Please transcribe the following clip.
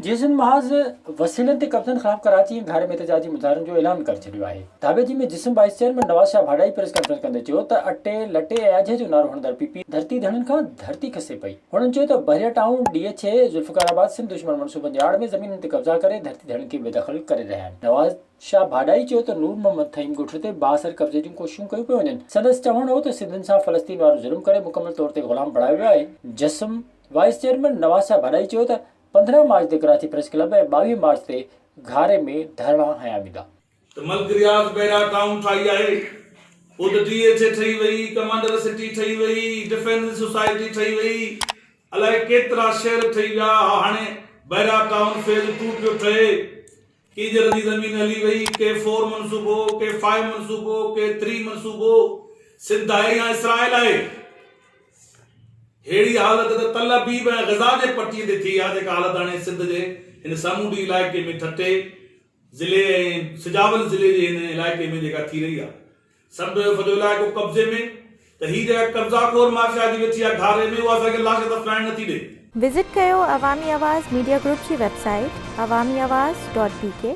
जिस दिन महाज वसीलनि ते कब्ज़नि ख़िलाफ़ कराची घर में एहतजाजी मुज़ाहिरनि जो ऐलान करे छॾियो आहे। धाबेजी में जिस्म वाइस चेयरमैन नवाज़ शाह भाडाई प्रेस कॉन्फ्रेंस कंदे चयो त अटे लटे ऐं अझे जो नारो हणंदड़ पीपी धरती धड़नि खां धरती खसे पई। हुननि चयो त बहरिया टाउन DH ज़ुल्फ़िकार सिंध दुश्मन मनसूबनि जी आड़ में ज़मीननि ते कब्ज़ा करे धरती धड़नि खे बेदख़ल करे रहिया आहिनि। नवाज़ शाह भाडाई चयो त नूर मोहम्मद थईम ॻोठ ते बासर कब्ज़े जूं कोशिशूं कयूं पियूं वञनि। संदसि चवणु हो त सिंधियुनि सां फ़लस्तीन वारो ज़ुल्म करे मुकमल तौर ते ग़ुलाम बणायो वियो आहे। जिस्म वाइस चेयरमैन नवाज़ शाह भाडाई चयो त 15 मार्च ते कराची प्रेस क्लब ऐं 22 मार्च ते घारे में धरणा हया वेंदा। मल्क रियाज़ बहरा टाउन ठाही आहे, उद DH ठही वई, कमांडर सिटी ठही वई, डिफेंस सोसाइटी ठही वई, अलाए केतिरा शहर ठही विया। हाणे बहरा टाउन फेज़ 2 पियो ठहे। कीजर जी ज़मीन हली वई, के 4 मनसूबो, के 5 मनसूबो, के 3 मनसूबो। सिंध आहे या इसराइल आहे? हेड़ी हालत त तलबी ऐं गज़ा जे पटीअ ते थी आहे जेका हालत हाणे सिंध जे हिन सामूंडी इलाइक़े में ठटे ज़िले ऐं सिजावल ज़िले जे हिन इलाइक़े में जेका थी रही आहे। सभु वॾो इलाइक़ो कब्ज़े में, त हीअ जेका कब्ज़ाखोर माफ़िया जी वेठी आहे घारे में, उहा असांखे लाश दफ़नाइण नथी ॾे। विज़िट कयो अवामी आवाज़ मीडिया ग्रुप जी वेबसाइट awamiawaz.pk